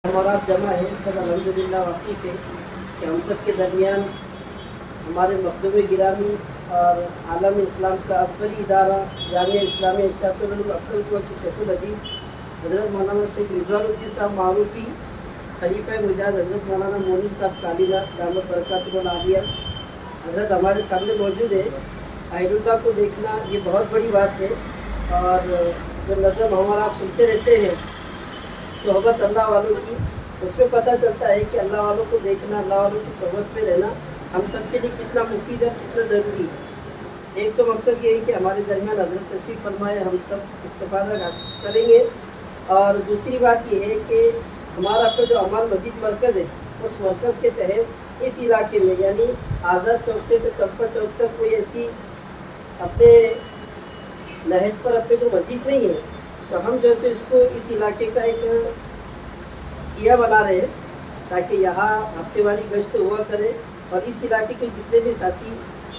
اور آپ جمع ہیں سب الحمدللہ واقف ہے کہ ہم سب کے درمیان ہمارے مخدوم گرامی اور عالم اسلام کا اکبری ادارہ جامعہ اسلامیہ ارشاد العلوم عبدالقوت شیخ الحدیث حضرت مولانا شیخ رضوان الدین صاحب معروفی خلیفہ مجاز حضرت مولانا مولوی صاحب کالینہ دامت برکاتہ العالیہ حضرت ہمارے سامنے موجود ہے۔ اہل اللہ کو دیکھنا یہ بہت بڑی بات ہے، اور جو نظم ہمارا آپ سنتے رہتے ہیں صحبت اللہ والوں کی، اس میں پتہ چلتا ہے کہ اللہ والوں کو دیکھنا، اللہ والوں کی صحبت میں رہنا ہم سب کے لیے کتنا مفید ہے، کتنا ضروری ہے۔ ایک تو مقصد یہ ہے کہ ہمارے درمیان حضرت تشریف فرمائے، ہم سب استفادہ کریں گے، اور دوسری بات یہ ہے کہ ہمارا اپنا جو امان مسجد مرکز ہے، اس مرکز کے تحت اس علاقے میں یعنی آزاد چوک سے تو چمپا چوک تک کوئی ایسی اپنے نہج پر اپنے کو مسجد نہیں ہے، تو ہم جو ہے تو اس کو اس علاقے کا ایک کیا بنا رہے ہیں تاکہ یہاں ہفتے والی گشت ہوا کرے، اور اس علاقے کے جتنے بھی ساتھی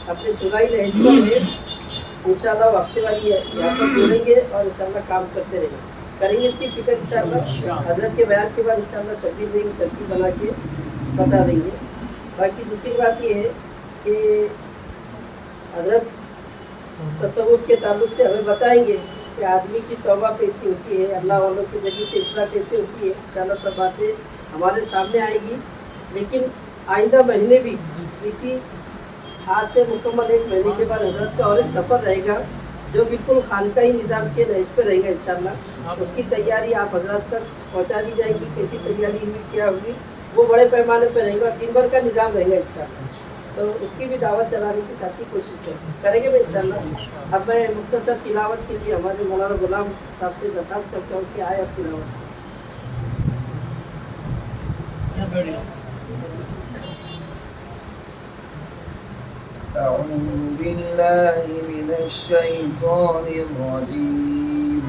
اپنے سرائی نہج پر ہیں انشاءاللہ وہ ہفتے والی یہاں پر جڑیں گے اور انشاءاللہ کام کرتے کریں گے اس کی فکر انشاءاللہ حضرت کے بیان کے بعد انشاءاللہ شبیر میں ترتیب بنا کے بتا دیں گے۔ باقی دوسری بات یہ ہے کہ حضرت تصوف کے تعلق سے ہمیں بتائیں گے کہ آدمی کی توبہ کیسی ہوتی ہے، اللہ والوں کے ذریعے سے اصلاح کیسے ہوتی ہے، انشاءاللہ سب باتیں ہمارے سامنے آئے گی۔ لیکن آئندہ مہینے بھی اسی آج سے مکمل ایک مہینے کے بعد حضرت کا اور ایک سفر رہے گا جو بالکل خانقاہی نظام کے نہج پہ رہے گا انشاءاللہ۔ اس کی تیاری آپ حضرات تک پہنچا دی جائے گی، کیسی تیاری ہوئی، کیا ہوئی، وہ بڑے پیمانے پہ رہے گا، اور 3 بار کا نظام رہے گا انشاءاللہ، تو اس کی بھی دعوت چلانے کی ساتھی کوشش کریں گے انشاءاللہ۔ اب میں مختصر تلاوت کے لیے ہمارے مولانا غلام صاحب سے درخواست کرتا ہوں کہ آئے اب تلاوت۔ أعوذ بالله من الشيطان الرجيم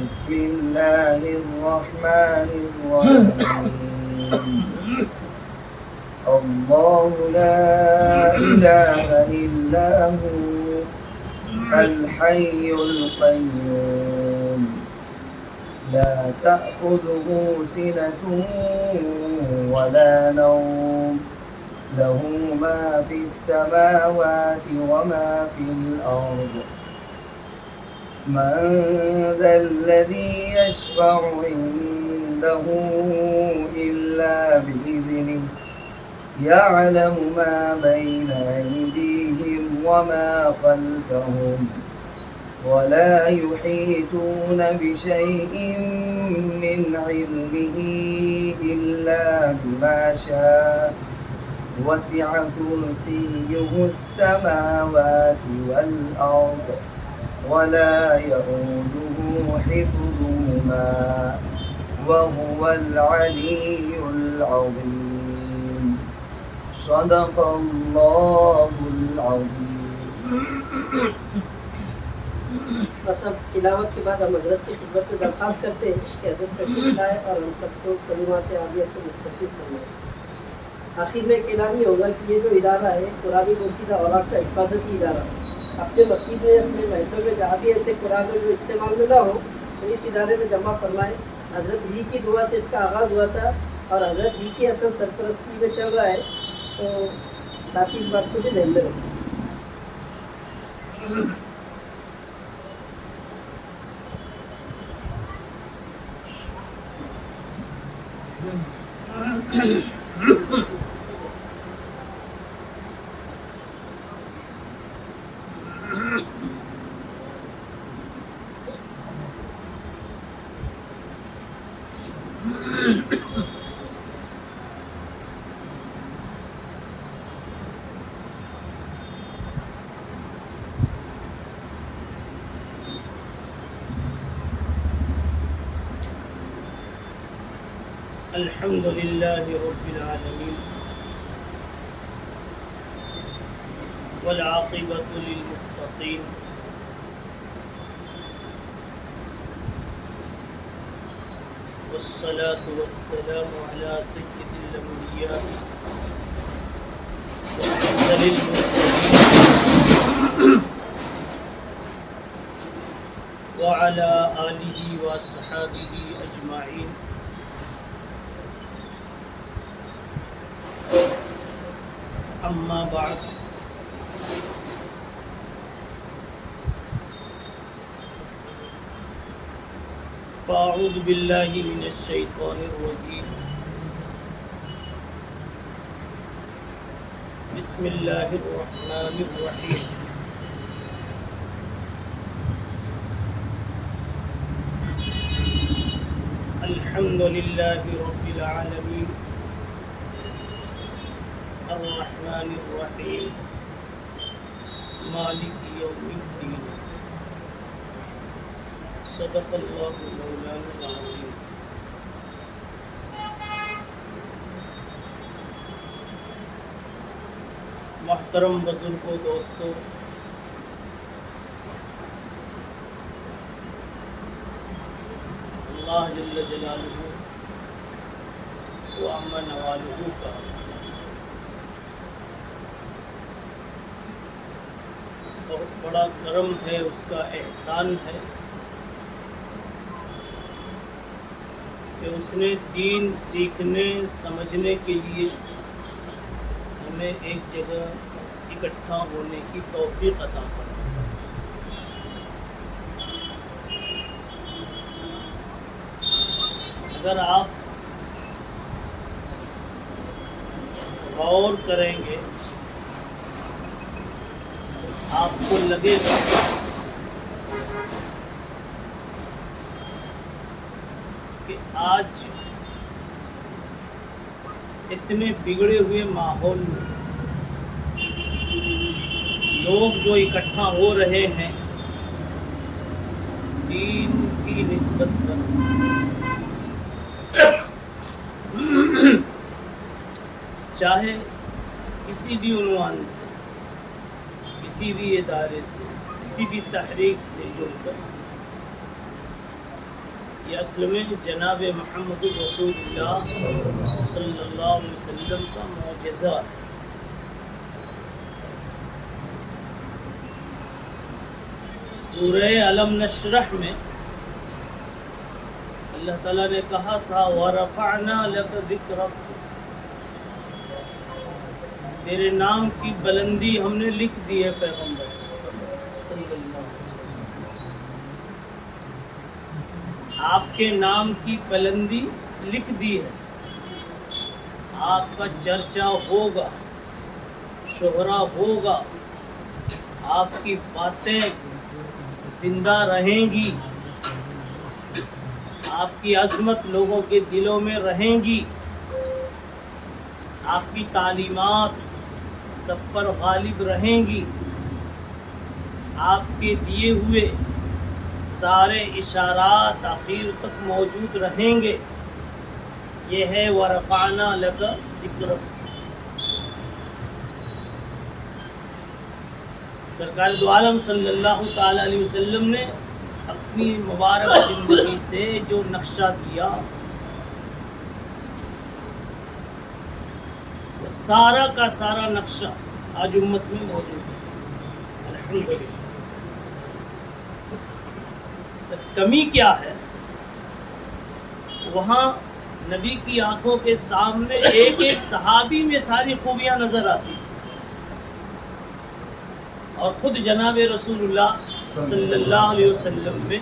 بسم الله الرحمن الرحيم الله لا إله إلا هو الحي القيوم لا تأخذه سنة ولا نوم له ما في السماوات وما في الأرض من ذا الذي يشفع عنده إلا بإذنه يعلم ما بين أيديهم وما خلفهم ولا يحيطون بشيء من علمه إلا بما شاء وسع كرسيه السماوات والأرض ولا يؤوده حفظهما وهو العلي العظيم صدق الله العظيم۔ بس اب تلاوت کے بعد ہم حضرت کی خدمت میں درخواست کرتے ہیں کہ حضرت تشریف لائے اور ہم سب کو کلمات عالیہ سے مستفید فرمائیں۔ آخر میں ایک اعلان یہ ہوگا کہ یہ جو ادارہ ہے قرآنی موسیقہ اوراق کا حفاظتی ادارہ، اپنے مسجد میں اپنے محلوں میں جہاں بھی ایسے قرآن جو استعمال میں نہ ہو تو اس ادارے میں جمع فرمائیں۔ حضرت ہی کی دعا سے اس کا آغاز ہوا تھا اور حضرت ہی کی اصل سرپرستی میں چل رہا ہے، تو ساتھی اس بات کو بھی دھیان میں رکھیں۔ الحمد لله رب العالمين والعاقبة للمتقين والصلاة والسلام على سيد الأنبياء وأفضل المرسلين وعلى آله وصحابه أجمعين أما بعد فأعوذ بالله من الشيطان الرجيم بسم الله الرحمن الرحيم الحمد لله رب العالمين الرحمن الرحيم مالك يوم الدين صدق الله مولانا العظيم. محترم بزرگوں، دوستوں، اللہ جل جلالہ و عم نوالہ کا بہت بڑا کرم ہے، اس کا احسان ہے کہ اس نے دین سیکھنے سمجھنے کے لیے ہمیں ایک جگہ اکٹھا ہونے کی توفیق عطا فرمائی. اگر آپ غور کریں گے آپ کو لگے گا کہ آج اتنے بگڑے ہوئے ماحول میں لوگ جو اکٹھا ہو رہے ہیں دین کی نسبت پر، چاہے کسی بھی عنوان سے، کسی بھی ادارے سے، کسی بھی تحریک سے جڑ کر، یہ اصل میں جناب محمد رسول اللہ صلی اللہ علیہ وسلم کا معجزہ ہے. سورہ علم نشرح میں اللہ تعالیٰ نے کہا تھا وَرَفَعْنَا لَكَ ذِكْرَكَ، تیرے نام کی بلندی ہم نے لکھ دی ہے پیغمبر صلی اللہ علیہ وسلم. آپ کے نام کی بلندی لکھ دی ہے، آپ کا چرچا ہوگا، شہرا ہوگا، آپ کی باتیں زندہ رہیں گی، آپ کی عظمت لوگوں کے دلوں میں رہیں گی، آپ کی تعلیمات سب پر غالب رہیں گی، آپ کے دیے ہوئے سارے اشارات آخر تک موجود رہیں گے. یہ ہے وَرَفَعْنَا لَكَ ذِكْرَكَ. سرکار دو عالم صلی اللہ تعالی علیہ وسلم نے اپنی مبارک زندگی سے جو نقشہ دیا وہ سارا کا سارا نقشہ آج امت میں موجود ہے الحمدللہ. بس کمی کیا ہے، وہاں نبی کی آنکھوں کے سامنے ایک ایک صحابی میں ساری خوبیاں نظر آتی اور خود جناب رسول اللہ صلی اللہ علیہ وسلم میں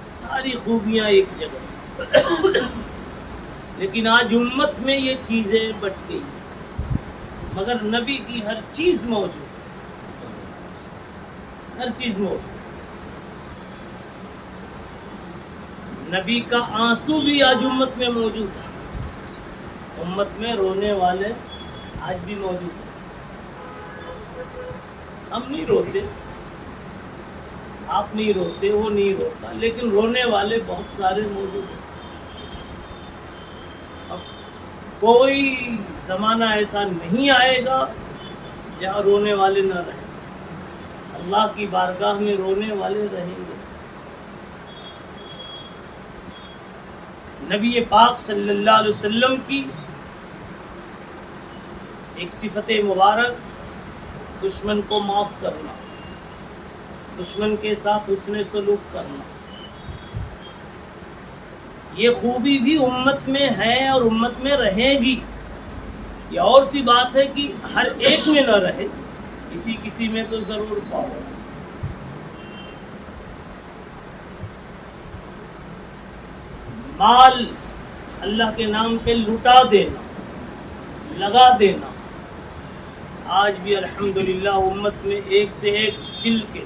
ساری خوبیاں ایک جگہ. لیکن آج امت میں یہ چیزیں بٹ گئی مگر نبی کی ہر چیز موجود، ہر چیز موجود. نبی کا آنسو بھی آج امت میں موجود ہے، امت میں رونے والے آج بھی موجود ہیں. ہم نہیں روتے، آپ نہیں روتے، وہ نہیں روتا، لیکن رونے والے بہت سارے موجود ہیں. اب کوئی زمانہ ایسا نہیں آئے گا جہاں رونے والے نہ رہیں. اللہ کی بارگاہ میں رونے والے رہیں گے. نبی پاک صلی اللہ علیہ وسلم کی ایک صفت مبارک دشمن کو معاف کرنا، دشمن کے ساتھ حسن سلوک کرنا. یہ خوبی بھی امت میں ہے اور امت میں رہے گی. یہ اور سی بات ہے کہ ہر ایک میں نہ رہے، کسی کسی میں تو ضرور پاؤ۔ مال اللہ کے نام پہ لٹا دینا، لگا دینا، آج بھی الحمدللہ امت میں ایک سے ایک دل کے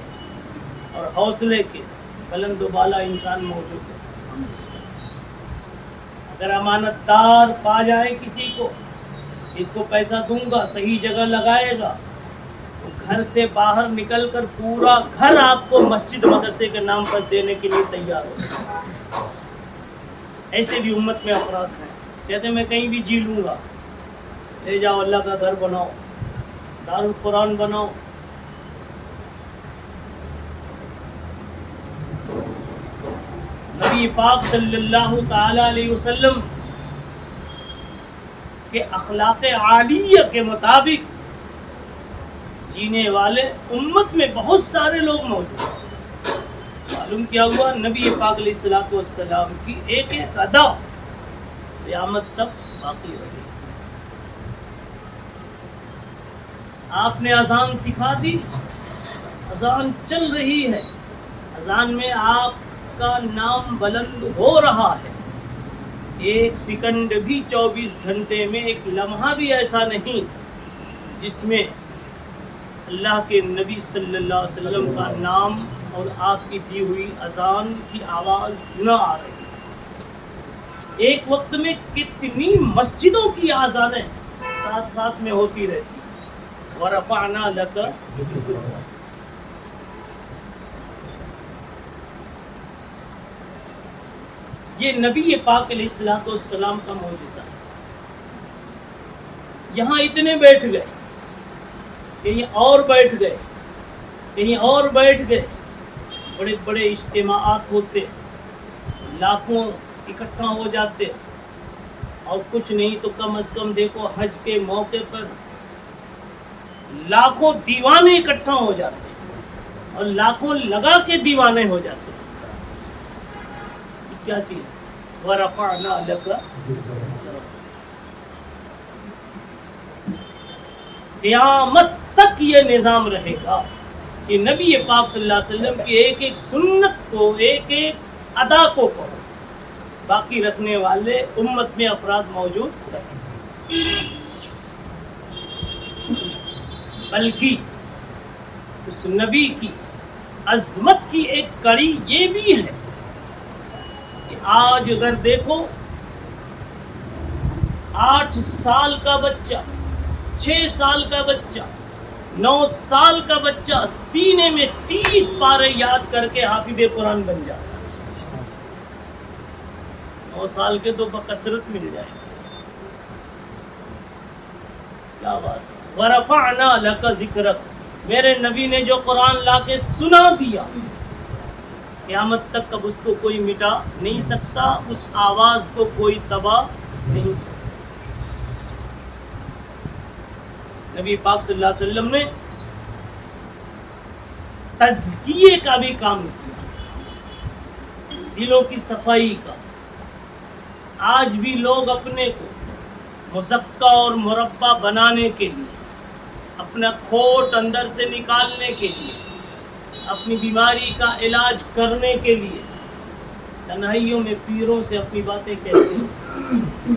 اور حوصلے کے بلند و بالا انسان موجود ہے۔ اگر امانت دار پا جائے کسی کو، اس کو پیسہ دوں گا، صحیح جگہ لگائے گا، تو گھر سے باہر نکل کر پورا گھر آپ کو مسجد مدرسے کے نام پر دینے کے لیے تیار ہو۔ ایسے بھی امت میں افراد ہیں، کہتے ہیں میں کہیں بھی جی لوں گا، لے جاؤ اللہ کا گھر بناؤ، دارالقرآن بناؤ۔ نبی پاک صلی اللہ تعالی علیہ وسلم کے اخلاق عالیہ کے مطابق جینے والے امت میں بہت سارے لوگ موجود ہیں۔ معلوم کیا ہوا، نبی پاک علیہ الصلوۃ والسلام کی ایک ایک ادا قیامت تک باقی رہے۔ آپ نے اذان سکھا دی، اذان چل رہی ہے، اذان میں آپ کا نام بلند ہو رہا ہے۔ ایک سیکنڈ بھی 24 گھنٹے میں ایک لمحہ بھی ایسا نہیں جس میں اللہ کے نبی صلی اللہ علیہ وسلم کا نام اور آپ کی دی ہوئی اذان کی آواز نہ آ رہی۔ ایک وقت میں کتنی مسجدوں کی اذانیں ساتھ ساتھ میں ہوتی رہتی۔ وَرَفَعْنَا لَكَ ذِكْرَكَ۔ یہ نبی پاک علیہ الصلوۃ والسلام کا معجزہ ہے۔ یہاں اتنے بیٹھ گئے، کہیں اور بیٹھ گئے، کہیں اور بیٹھ گئے، بڑے بڑے اجتماعات ہوتے، لاکھوں اکٹھا ہو جاتے، اور کچھ نہیں تو کم از کم دیکھو حج کے موقع پر لاکھوں دیوانے اکٹھا ہو جاتے اور لاکھوں لگا کے دیوانے ہو جاتے۔ کیا چیز؟ وَرَفَعْنَا لَكَ۔ قیامت تک یہ نظام رہے گا کہ نبی پاک صلی اللہ علیہ وسلم کی ایک ایک سنت کو، ایک ایک ادا کو باقی رکھنے والے امت میں افراد موجود رہیں۔ بلکہ اس نبی کی عظمت کی ایک کڑی یہ بھی ہے کہ آج اگر دیکھو 8 سال کا بچہ، 6 سال کا بچہ، 9 سال کا بچہ سینے میں 30 پارے یاد کر کے حافظ قرآن بن جاتا ہے۔ 9 سال کے تو بکثرت مل جائے گا۔ کیا بات ہے! وَرَفَعْنَا لَكَ ذِكْرَكَ، میرے نبی نے جو قرآن لا کے سنا دیا، قیامت تک اب اس کو کوئی مٹا نہیں سکتا، اس آواز کو کوئی تباہ نہیں سکتا۔ نبی پاک صلی اللہ علیہ وسلم نے تزکیے کا بھی کام کیا، دلوں کی صفائی کا۔ آج بھی لوگ اپنے کو مزکا اور مربع بنانے کے لیے، اپنا کھوٹ اندر سے نکالنے کے لیے، اپنی بیماری کا علاج کرنے کے لیے تنہائیوں میں پیروں سے اپنی باتیں کہتے ہیں،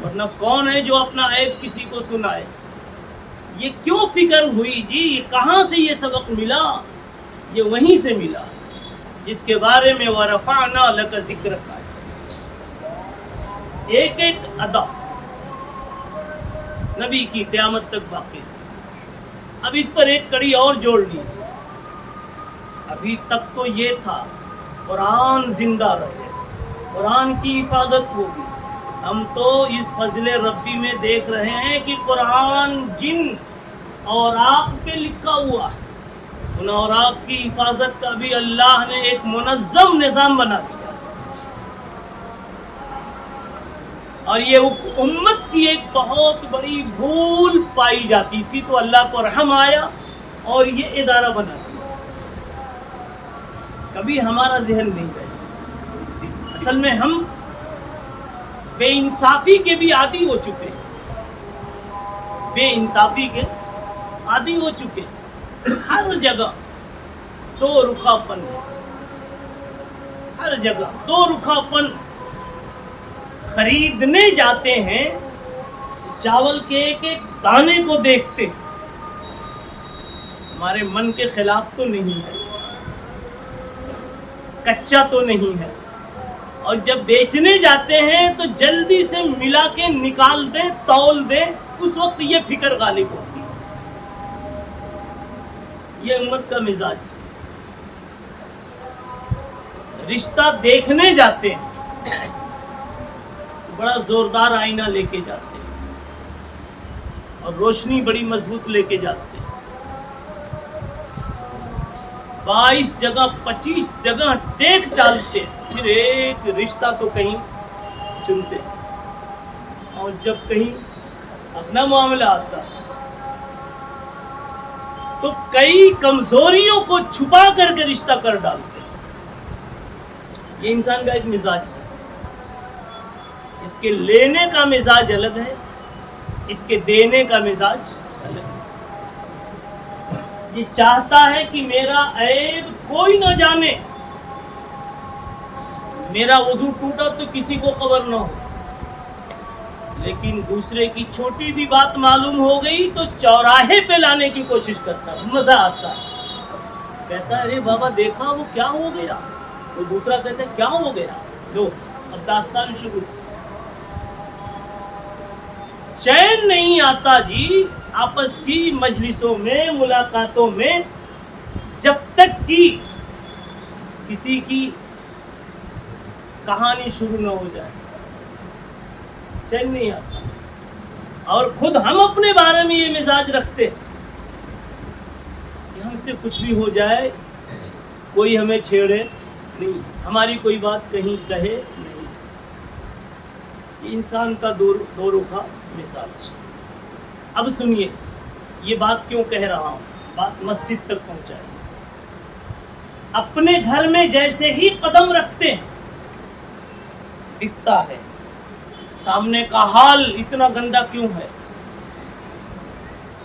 ورنہ کون ہے جو اپنا عیب کسی کو سنائے؟ یہ کیوں فکر ہوئی جی؟ کہاں سے یہ سبق ملا؟ یہ وہیں سے ملا جس کے بارے میں وَرَفَعْنَا لَكَ ذِكْرَكَ ہے۔ ایک ایک ادا نبی کی قیامت تک باقی ہے۔ اب اس پر ایک کڑی اور جوڑ لیجیے۔ ابھی تک تو یہ تھا قرآن زندہ رہے، قرآن کی حفاظت ہوگی۔ ہم تو اس فضل ربی میں دیکھ رہے ہیں کہ قرآن جن اور آگ پہ لکھا ہوا ہے، ان اور آگ کی حفاظت کا بھی اللہ نے ایک منظم نظام بنا دیا، اور یہ امت کی ایک بہت بڑی بھول پائی جاتی تھی، تو اللہ کو رحم آیا اور یہ ادارہ بنا دیا۔ کبھی ہمارا ذہن نہیں گیا۔ اصل میں ہم بے انصافی کے بھی عادی ہو چکے ہیں۔ بے انصافی کے عادی ہو چکے. ہر جگہ دو رخاپن ہے، ہر جگہ دو رخاپن. خریدنے جاتے ہیں چاول کے ایک ایک دانے کو دیکھتے. ہمارے من کے خلاف تو نہیں ہے، کچا تو نہیں ہے. اور جب بیچنے جاتے ہیں تو جلدی سے ملا کے نکال دیں، تول دیں. اس وقت یہ فکر غالب ہوتی ہے. یہ امت کا مزاج. رشتہ دیکھنے جاتے ہیں بڑا زوردار آئینہ لے کے جاتے ہیں اور روشنی بڑی مضبوط لے کے جاتے ہیں. 22 جگہ 25 جگہ دیکھ ڈالتے ہیں، پھر ایک رشتہ تو کہیں چنتے ہیں. اور جب کہیں اپنا معاملہ آتا تو کئی کمزوریوں کو چھپا کر کے رشتہ کر ڈالتے ہیں. یہ انسان کا ایک مزاج ہے. اس کے لینے کا مزاج الگ ہے، اس کے دینے کا مزاج الگ ہے. یہ چاہتا ہے کہ میرا عیب کوئی نہ جانے، میرا وضو ٹوٹا تو کسی کو خبر نہ ہو. لیکن دوسرے کی چھوٹی بھی بات معلوم ہو گئی تو چوراہے پہ لانے کی کوشش کرتا ہے. مزہ آتا ہے. کہتا ہے ارے بابا دیکھا وہ کیا ہو گیا. تو دوسرا کہتا ہے کیا ہو گیا. لو اب داستان شروع. چین نہیں آتا جی آپس کی مجلسوں میں، ملاقاتوں میں، جب تک کہ کسی کی کہانی شروع نہ ہو جائے. چین نہیں آتا. اور خود ہم اپنے بارے میں یہ مزاج رکھتے کہ ہم سے کچھ بھی ہو جائے، کوئی ہمیں چھیڑے نہیں، ہماری کوئی بات کہیں کہے نہیں. یہ انسان کا دو رخا مزاج. اب سنیے یہ بات کیوں کہہ رہا ہوں، بات مسجد تک پہنچائے. اپنے گھر میں جیسے ہی قدم رکھتے ہیں دکھتا ہے سامنے کا حال اتنا گندا کیوں ہے،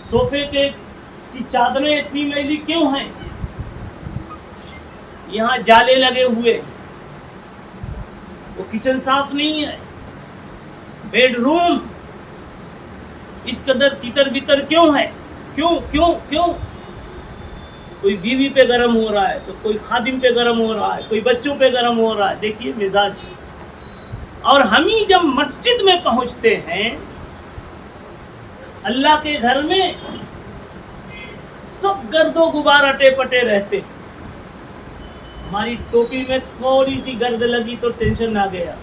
صوفے کی چادریں اتنی میلی کیوں ہیں، یہاں جالے لگے ہوئے، وہ کچن صاف نہیں ہے، بیڈ روم اس قدر تیتر بیتر کیوں ہے. کیوں کوئی بیوی پہ گرم ہو رہا ہے تو کوئی خادم پہ گرم ہو رہا ہے، کوئی بچوں پہ گرم ہو رہا ہے. دیکھیے مزاج. اور ہم ہی جب مسجد میں پہنچتے ہیں اللہ کے گھر میں سب گرد و غبار اٹے پٹے رہتے. ہماری ٹوپی میں تھوڑی سی گرد لگی تو ٹینشن آ گیا،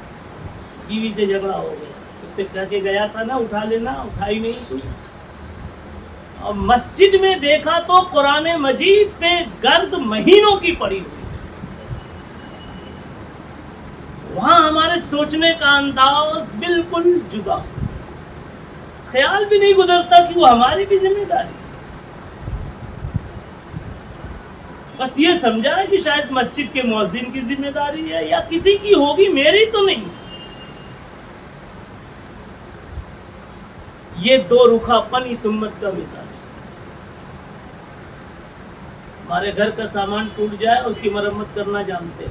بیوی سے جھگڑا ہو گیا، اس سے کہہ کے گیا تھا نا اٹھا لینا، اٹھائی نہیں کچھ. اور مسجد میں دیکھا تو قرآن مجید پہ گرد مہینوں کی پڑی ہوئی. وہاں ہمارے سوچنے کا انداز بالکل جدا. خیال بھی نہیں گزرتا کہ وہ ہماری بھی ذمہ داری. بس یہ سمجھا ہے کہ شاید مسجد کے مؤذن کی ذمہ داری ہے یا کسی کی ہوگی، میری تو نہیں. یہ دو رخاپن اس امت کا مزاج. ہمارے گھر کا سامان ٹوٹ جائے اس کی مرمت کرنا جانتے،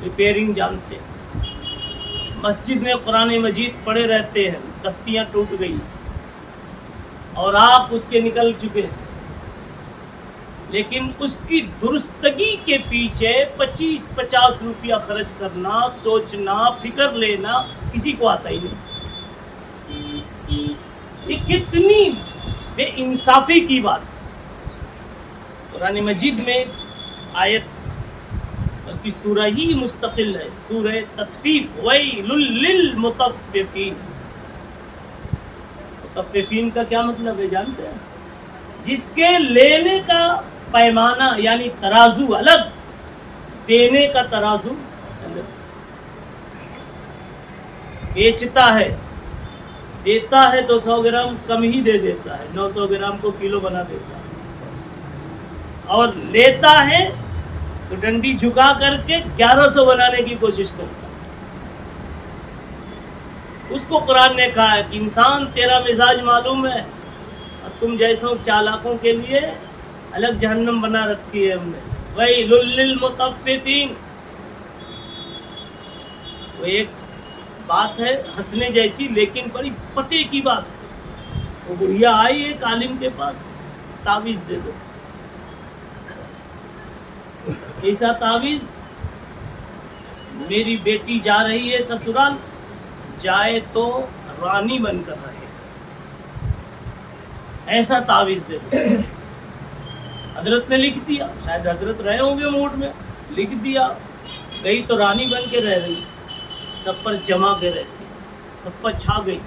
ریپیئرنگ جانتے. مسجد میں قرآن مجید پڑے رہتے ہیں، تختیاں ٹوٹ گئی اور آپ اس کے نکل چکے، لیکن اس کی درستگی کے پیچھے 25-50 روپیہ خرچ کرنا، سوچنا، فکر لینا کسی کو آتا ہی نہیں. یہ کتنی بے انصافی کی بات. قرآن مجید میں آیت بلکہ سورہ ہی مستقل ہے، سورہ تطفیف. ویل للمطففین. مطففین کا کیا مطلب ہے جانتے ہیں؟ جس کے لینے کا پیمانہ یعنی ترازو الگ، دینے کا ترازو الگ. بیچتا ہے، دیتا ہے 200 گرام کم ہی دے دیتا ہے، 900 گرام کو کلو بنا دیتا ہے. اور لیتا ہے تو ڈنڈی جھکا کر کے 1100 بنانے کی کوشش کرتا ہے. اس کو قرآن نے کہا ہے کہ انسان تیرا مزاج معلوم ہے اور تم جیسوں چالاکوں کے لیے الگ جہنم بنا رکھی ہے ہم نے. وَيْلٌ لِّلْمُطَفِّفِينَ. وہ ایک بات ہے ہنسنے جیسی لیکن بڑی پتے کی بات. وہ بڑھیا آئی ایک عالم کے پاس, تعویذ دے دو. ایسا تعویذ, میری بیٹی جا رہی ہے سسرال, جائے تو رانی بن کر رہے, ایسا تعویذ دے دو. حضرت نے لکھ دیا, شاید حضرت رہے ہوں گے موڈ میں, لکھ دیا. گئی تو رانی بن کے رہ رہی, سب پر جما کے رہتی, سب پر چھا گئی.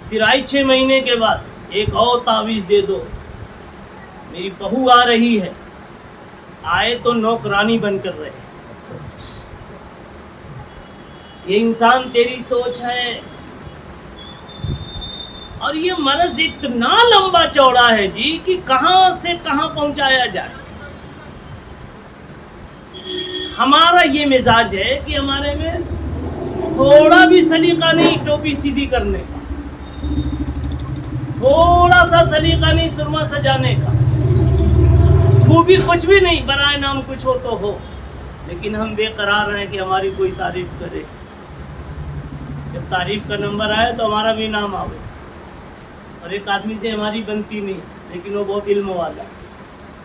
پھر آئی 6 مہینے کے بعد, ایک اور تعویذ دے دو, میری بہو آ رہی ہے, آئے تو نوکرانی بن کر رہے. یہ انسان تیری سوچ ہے. اور یہ مرض اتنا لمبا چوڑا ہے جی کہ کہاں سے کہاں پہنچایا جائے. ہمارا یہ مزاج ہے کہ ہمارے میں تھوڑا بھی سلیقہ نہیں ٹوپی سیدھی کرنے کا, تھوڑا سا سلیقہ نہیں سرما سجانے کا, خوبی کچھ بھی نہیں, برائے نام کچھ ہو تو ہو, لیکن ہم بے قرار ہیں کہ ہماری کوئی تعریف کرے. جب تعریف کا نمبر آئے تو ہمارا بھی نام آئے. اور ایک آدمی سے ہماری بنتی نہیں, لیکن وہ بہت علم والا ہے,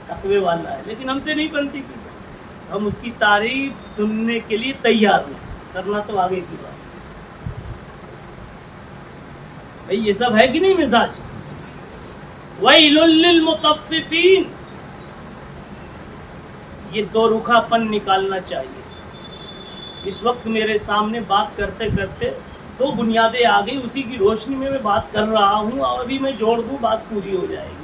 تقوی والا ہے, لیکن ہم سے نہیں بنتی کسی. ہم اس کی تعریف سننے کے لیے تیار ہیں, کرنا تو آگے کی بات. بھئی یہ سب ہے کہ نہیں مزاج؟ وَيْلٌ لِّلْمُطَفِّفِينَ. یہ دو رخا پن نکالنا چاہیے. اس وقت میرے سامنے بات کرتے کرتے 2 بنیادیں آ گئی, اسی کی روشنی میں بات کر رہا ہوں, اور ابھی میں جوڑ دوں بات پوری ہو جائے گی.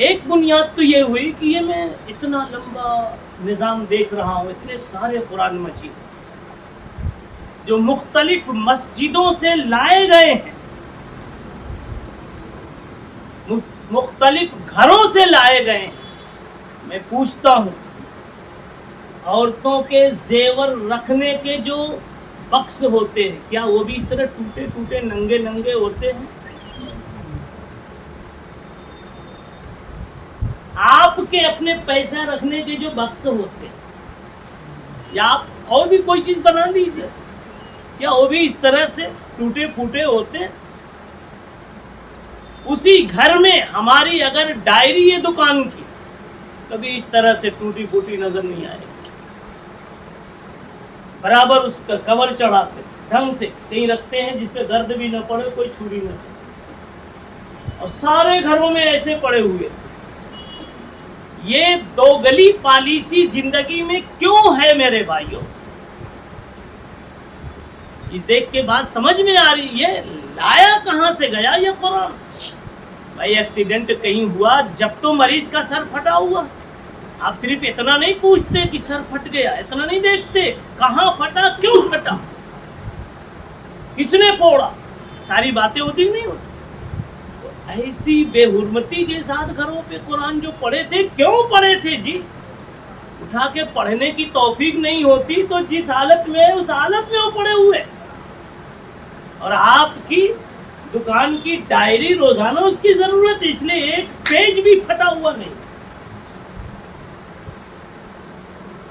ایک بنیاد تو یہ ہوئی کہ یہ میں اتنا لمبا نظام دیکھ رہا ہوں, اتنے سارے قرآن مجید جو مختلف مسجدوں سے لائے گئے ہیں, مختلف گھروں سے لائے گئے ہیں. میں پوچھتا ہوں, عورتوں کے زیور رکھنے کے جو بکس ہوتے ہیں, کیا وہ بھی اس طرح ٹوٹے ٹوٹے ننگے ننگے ہوتے ہیں؟ آپ کے اپنے پیسہ رکھنے کے جو بکس ہوتے ہیں, یا آپ اور بھی کوئی چیز بنا لیجئے, کیا وہ بھی اس طرح سے ٹوٹے پھوٹے ہوتے ہیں؟ اسی گھر میں ہماری اگر ڈائری ہے دکان کی, کبھی اس طرح سے ٹوٹی پھوٹی نظر نہیں آئے گی. برابر اس کا کور چڑھاتے ڈھنگ سے کہیں رکھتے ہیں جس پہ گرد بھی نہ پڑے, کوئی چھری نہ سکے. اور سارے گھروں میں ایسے پڑے ہوئے تھے. یہ 2 گلی پالیسی زندگی میں کیوں ہے میرے بھائیوں؟ یہ دیکھ کے بات سمجھ میں آ رہی, یہ لایا کہاں سے گیا یہ قرآن؟ بھائی ایکسیڈنٹ کہیں ہوا, جب تو مریض کا سر پھٹا ہوا, آپ صرف اتنا نہیں پوچھتے کہ سر پھٹ گیا, اتنا نہیں دیکھتے کہاں پھٹا, کیوں پھٹا, کس نے پھوڑا, ساری باتیں ہوتی نہیں ہوتی. ایسی بے حرمتی کے ساتھ گھروں پہ قرآن جو پڑھے تھے, کیوں پڑھے تھے جی؟ اٹھا کے پڑھنے کی توفیق نہیں ہوتی تو جس حالت میں اس حالت میں وہ پڑے ہوئے. اور آپ کی دکان کی ڈائری روزانہ اس کی ضرورت ہے, اس لیے ایک پیج بھی پھٹا ہوا نہیں.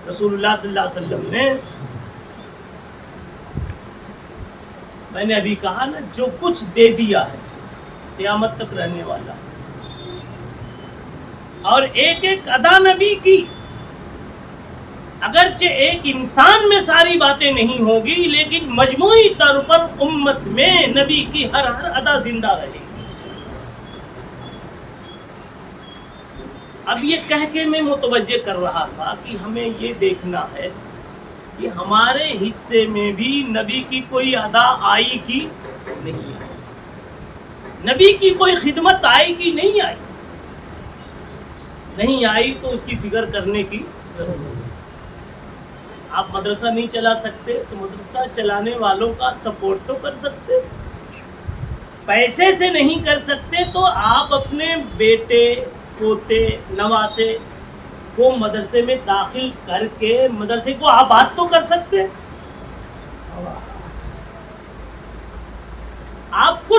رسول اللہ صلی اللہ علیہ وسلم نے, میں نے ابھی کہا نا, جو کچھ دے دیا ہے قیامت تک رہنے والا. اور ایک ایک ادا نبی کی, اگرچہ ایک انسان میں ساری باتیں نہیں ہوگی, لیکن مجموعی طور پر امت میں نبی کی ہر ادا زندہ رہے گی. اب یہ کہہ کے میں متوجہ کر رہا تھا کہ ہمیں یہ دیکھنا ہے کہ ہمارے حصے میں بھی نبی کی کوئی ادا آئی کی نہیں آئی, نبی کی کوئی خدمت آئی کی نہیں آئی. نہیں آئی تو اس کی فکر کرنے کی ضرورت ہے. آپ مدرسہ نہیں چلا سکتے تو مدرسہ چلانے والوں کا سپورٹ تو کر سکتے. پیسے سے نہیں کر سکتے تو آپ اپنے بیٹے, پوتے, نواسے کو مدرسے میں داخل کر کے مدرسے کو آباد تو کر سکتے.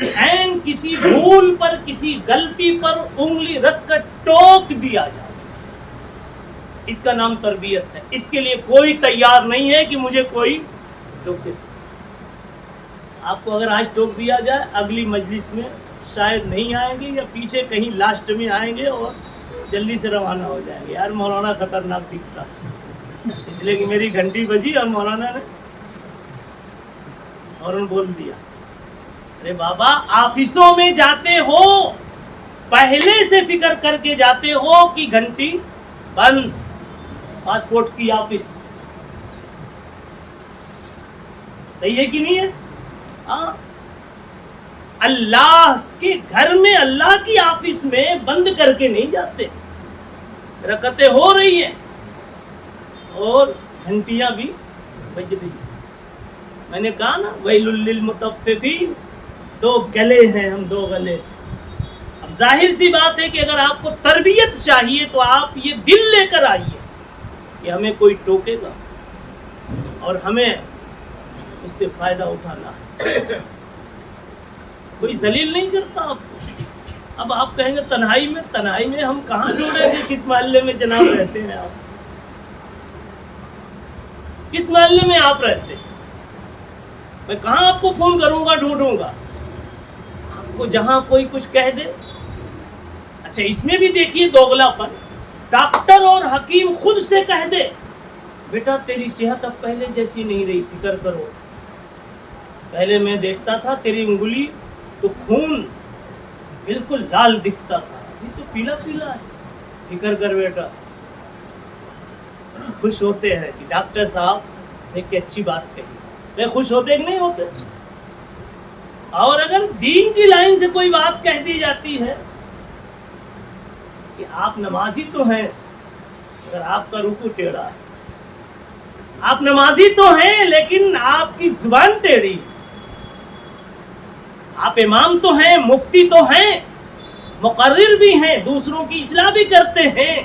عین کسی بھول پر کسی غلطی پر انگلی رکھ کر ٹوک دیا جائے، اس کا نام تربیت ہے۔ اس کے لیے کوئی تیار نہیں ہے کہ مجھے کوئی ٹوکے۔ آپ کو اگر آج ٹوک دیا جائے، اگلی مجلس میں شاید نہیں آئیں گے یا پیچھے کہیں لاسٹ میں آئیں گے اور جلدی سے روانہ ہو جائیں گے۔ یار مولانا خطرناک دکھتا، اس لیے کہ میری گھنٹی بجی اور مولانا نے فوراً بول دیا۔ ارے بابا، آفسوں میں جاتے ہو پہلے سے فکر کر کے جاتے ہو کہ گھنٹی بند، پاسپورٹ کی آفس صحیح ہے کہ نہیں ہے؟ ہاں، اللہ کے گھر میں، اللہ کی آفس میں بند کر کے نہیں جاتے، رکعتیں ہو رہی ہیں اور گھنٹیاں بھی بج رہی ہیں۔ میں نے کہا نا ویل للمطففین، دو گلے ہیں ہم، دو گلے۔ اب ظاہر سی بات ہے کہ اگر آپ کو تربیت چاہیے تو آپ یہ دل لے کر آئیے کہ ہمیں کوئی ٹوکے گا اور ہمیں اس سے فائدہ اٹھانا ہے۔ کوئی ذلیل نہیں کرتا آپ کو۔ اب آپ کہیں گے تنہائی میں ہم کہاں ڈھونڈیں گے؟ کس محلے میں جناب رہتے ہیں آپ؟ کس محلے میں آپ رہتے ہیں؟ میں کہاں آپ کو فون کروں گا، ڈھونڈوں گا؟ آپ کو جہاں کوئی کچھ کہہ دے۔ اچھا، اس میں بھی دیکھیے دوغلا پن، ڈاکٹر اور حکیم خود سے کہہ دے بیٹا تیری صحت اب پہلے جیسی نہیں رہی، فکر کرو، پہلے میں دیکھتا تھا تیری انگلی تو خون بالکل لال دکھتا تھا، ابھی تو پیلا پیلا ہے، فکر کر بیٹا۔ خوش ہوتے ہیں کہ ڈاکٹر صاحب ایک اچھی بات کہی، خوش ہوتے کہ نہیں ہوتے؟ اور اگر دین کی لائن سے کوئی بات کہہ دی جاتی ہے کہ آپ نمازی تو ہیں اگر آپ کا رکوع ٹیڑھا ہے، آپ نمازی تو ہیں لیکن آپ کی زبان ٹیڑھی، آپ امام تو ہیں، مفتی تو ہیں، مقرر بھی ہیں، دوسروں کی اصلاح بھی کرتے ہیں،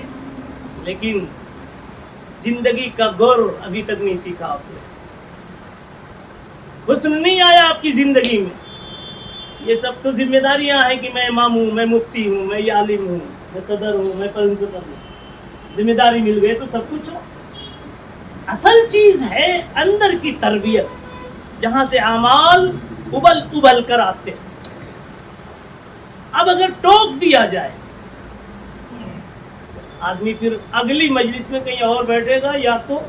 لیکن زندگی کا گر ابھی تک نہیں سیکھا آپ نے، حسن نہیں آیا آپ کی زندگی میں۔ یہ سب تو ذمہ داریاں ہیں کہ میں امام ہوں، میں مفتی ہوں، میں عالم ہوں، میں صدر ہوں، میں پرنسپل ہوں، ذمہ داری مل گئے تو سب کچھ ہو۔ اصل چیز ہے اندر کی تربیت، جہاں سے اعمال ابل ابل کر آتے ہیں۔ اب اگر ٹوک دیا جائے، آدمی پھر اگلی مجلس میں کہیں اور بیٹھے گا یا تو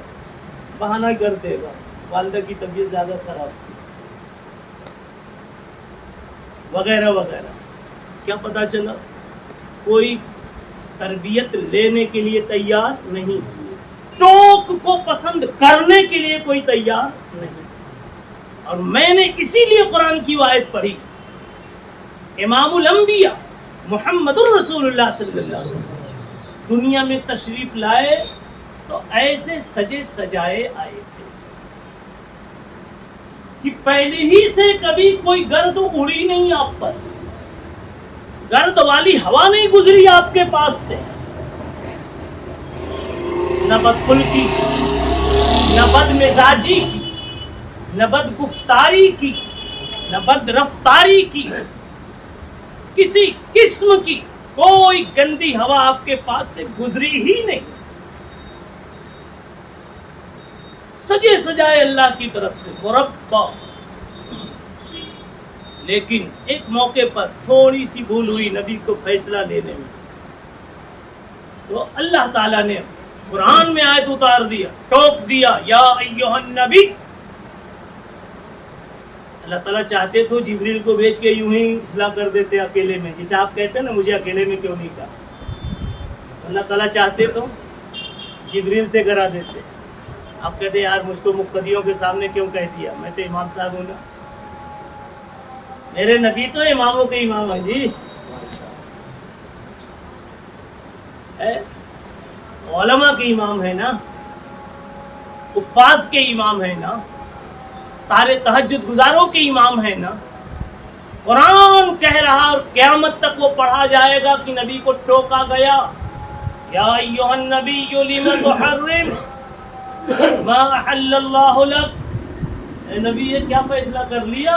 بہانہ کر دے گا، والدہ کی طبیعت زیادہ خراب تھی وغیرہ وغیرہ۔ کیا پتا چلا؟ کوئی تربیت لینے کے لیے تیار نہیں، ٹوک کو پسند کرنے کے لیے کوئی تیار نہیں۔ اور میں نے اسی لیے قرآن کی آیت پڑھی، امام الانبیاء محمد الرسول اللہ صلی اللہ علیہ وسلم دنیا میں تشریف لائے تو ایسے سجے سجائے آئے تھے کہ پہلے ہی سے کبھی کوئی گرد اڑی نہیں آپ پر، گرد والی ہوا نہیں گزری آپ کے پاس سے، نہ بدخلقی، نہ بد مزاجی کی، نہ بد گفتاری کی، نہ بد رفتاری کی، کسی قسم کی کوئی گندی ہوا آپ کے پاس سے گزری ہی نہیں، سجے سجائے اللہ کی طرف سے مربع۔ لیکن ایک موقع پر تھوڑی سی بھول ہوئی نبی کو فیصلہ لینے میں، تو اللہ تعالیٰ نے قرآن میں آیت اتار دیا، ٹوک دیا، یا ایھا النبی۔ اللہ تعالیٰ چاہتے تو جبریل کو بھیج کے یوں ہی اصلاح کر دیتے اکیلے میں، جسے آپ کہتے ہیں نا مجھے اکیلے میں کیوں نہیں کہا، اللہ تعالیٰ چاہتے تو جبریل سے کرا دیتے۔ آپ کہتے یار مجھ کو مقتدیوں کے سامنے کیوں کہہ دیا، میں تو امام صاحب ہوں نا، میرے نبی تو اماموں کے امام ہیں جی، علماء کے امام ہیں نا، حفاظ کے امام ہیں نا، سارے تہجد گزاروں کے امام ہیں نا۔ قرآن کہہ رہا اور قیامت تک وہ پڑھا جائے گا کہ نبی کو ٹوکا گیا، یا ایھا النبی لم تحرم ما احل اللہ لک، اے نبی یہ کیا فیصلہ کر لیا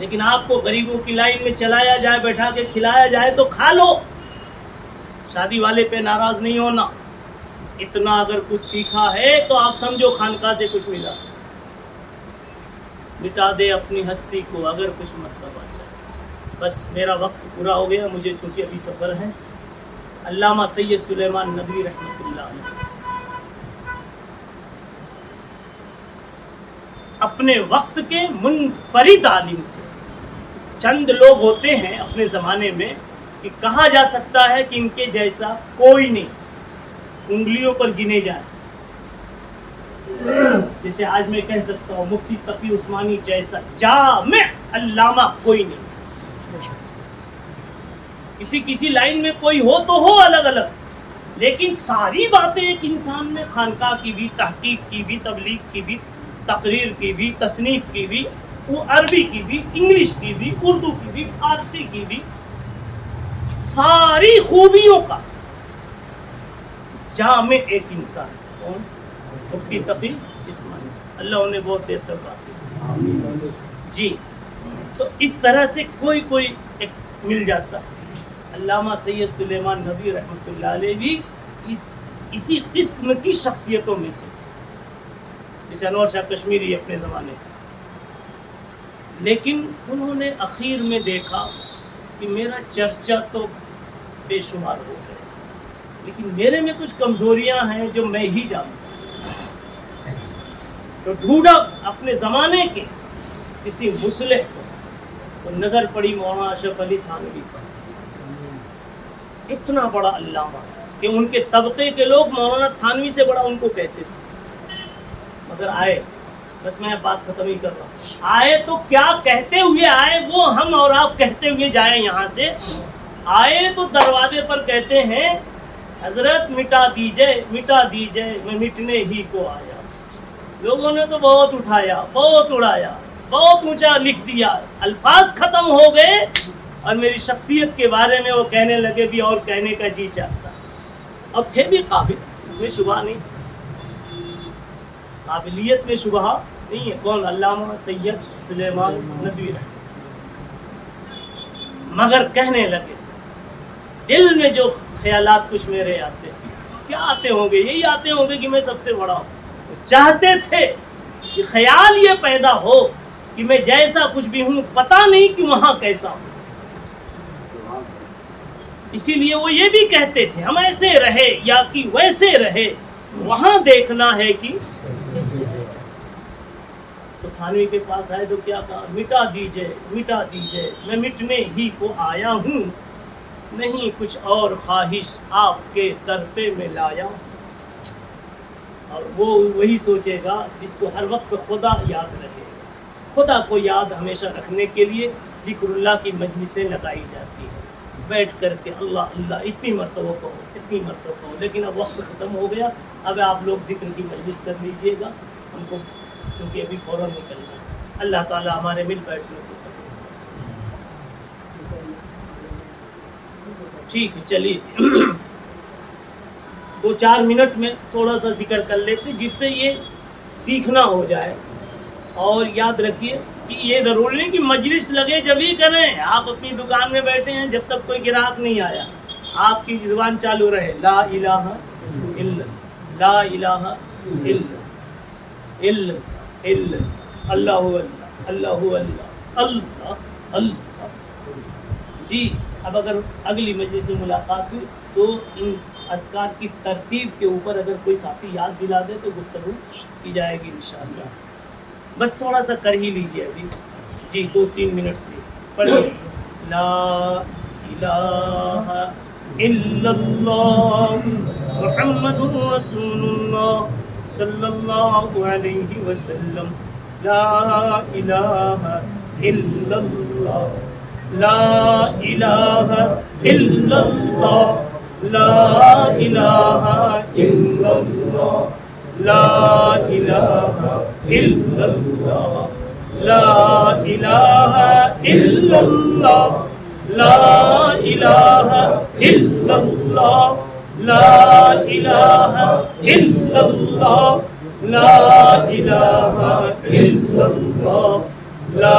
لیکن آپ کو غریبوں کی لائن میں چلایا جائے, بیٹھا کے کھلایا جائے تو کھا لو. شادی والے پہ ناراض نہیں ہونا. اتنا اگر کچھ سیکھا ہے تو آپ سمجھو خانقاہ سے کچھ ملا. مٹا دے اپنی ہستی کو اگر کچھ مرتبہ چاہے. بس میرا وقت پورا ہو گیا, مجھے چونکہ ابھی سفر ہے. علامہ سید سلیمان ندوی رحمۃ اللہ علیہ اپنے وقت کے منفرد عالم تھے. چند لوگ ہوتے ہیں اپنے زمانے میں کہ کہا جا سکتا ہے کہ ان کے جیسا کوئی نہیں, انگلیوں پر گنے جائیں. جیسے آج میں کہہ سکتا ہوں مفتی تقی عثمانی جیسا جامع علامہ کوئی نہیں. کسی لائن میں کوئی ہو تو ہو الگ الگ, لیکن ساری باتیں ایک انسان میں, خانقاہ کی بھی, تحقیق کی بھی, تبلیغ کی بھی, تقریر کی بھی, تصنیف کی بھی, عربی کی بھی, انگلش کی بھی, اردو کی بھی, فارسی کی بھی, ساری خوبیوں کا جامع ایک انسان. کون؟ مفتی تقی عثمانی. اللہ انہیں بہت دیر تک بات جی. تو اس طرح سے کوئی ایک مل جاتا. علامہ سید سلیمان ندوی رحمۃ اللہ علیہ بھی اسی قسم کی شخصیتوں میں سے تھے, جیسے انور شاہ کشمیری اپنے زمانے. لیکن انہوں نے اخیر میں دیکھا کہ میرا چرچا تو بے شمار ہو گیا, لیکن میرے میں کچھ کمزوریاں ہیں جو میں ہی جانتا ہوں. تو ڈھونڈا اپنے زمانے کے کسی مصلح کو, تو نظر پڑی مولانا اشرف علی تھانوی پر. اتنا بڑا علامہ کہ ان کے طبقے کے لوگ مولانا تھانوی سے بڑا ان کو کہتے تھے. مگر آئے, بس میں بات ختم ہی کر رہا ہوں, آئے تو کیا کہتے ہوئے آئے, وہ ہم اور آپ کہتے ہوئے جائیں. یہاں سے آئے تو دروازے پر کہتے ہیں حضرت مٹا دیجئے میں مٹنے ہی کو آیا. لوگوں نے تو بہت اٹھایا, بہت اڑایا, بہت اونچا لکھ دیا, الفاظ ختم ہو گئے, اور میری شخصیت کے بارے میں وہ کہنے لگے بھی اور کہنے کا جی چاہتا. اب تھے بھی قابل, اس میں شبہ نہیں, قابلیت میں شبہ نہیں ہے. کون؟ علامہ سید سلیمان ندوی رحمۃ. مگر کہنے لگے, دل میں جو خیالات کچھ میرے آتے, کیا آتے ہوں گے؟ یہی آتے ہوں گے کہ میں سب سے بڑا ہوں. چاہتے تھے کہ خیال یہ پیدا ہو کہ میں جیسا کچھ بھی ہوں, پتہ نہیں کہ وہاں کیسا ہوں. اسی لیے وہ یہ بھی کہتے تھے ہم ایسے رہے یا کہ ویسے رہے, وہاں دیکھنا ہے کہ. تو تھانوی کے پاس آئے تو کیا کہا؟ مٹا دیجئے میں مٹنے ہی کو آیا ہوں, نہیں کچھ اور خواہش آپ کے در پہ میں لایا. اور وہ وہی سوچے گا جس کو ہر وقت خدا یاد رہے. خدا کو یاد ہمیشہ رکھنے کے لیے ذکر اللہ کی مجلسیں لگائی جاتی ہیں, بیٹھ کر کے اللہ اللہ اتنی مرتبہ کہو. لیکن اب وقت ختم ہو گیا, اب آپ لوگ ذکر کی مجلس کر لیجئے گا, ہم کو کیونکہ ابھی فوراً نکلنا ہے. اللہ تعالیٰ ہمارے مل بیٹھنے کو. ٹھیک ہے, چلیے 2-4 منٹ میں تھوڑا سا ذکر کر لیتے جس سے یہ سیکھنا ہو جائے. اور یاد رکھیے کہ یہ ضروری نہیں کہ مجلس لگے جب ہی کریں. آپ اپنی دکان میں بیٹھے ہیں, جب تک کوئی گراہک نہیں آیا آپ کی زبان چالو رہے, لا الہ الا لا الہ الا اللہ اللہ اللہ اللہ. جی اب اگر اگلی مجلس سے ملاقات ہوئی تو ان اذکار کی ترتیب کے اوپر اگر کوئی ساتھی یاد دلا دے تو گفتگو کی جائے گی انشاءاللہ. بس تھوڑا سا کر ہی لیجیے ابھی. جی 2-3 منٹ سے پڑھیں. لا الہ الا اللہ محمد رسول اللہ صلی اللہ علیہ وسلم. لا الہ الا اللہ لا الہ الا اللہ لا الہ الا اللہ لا الہ الا اللہ لا الہ الا اللہ لا الہ الا اللہ لا الہ الا اللہ لا الہ الا اللہ لا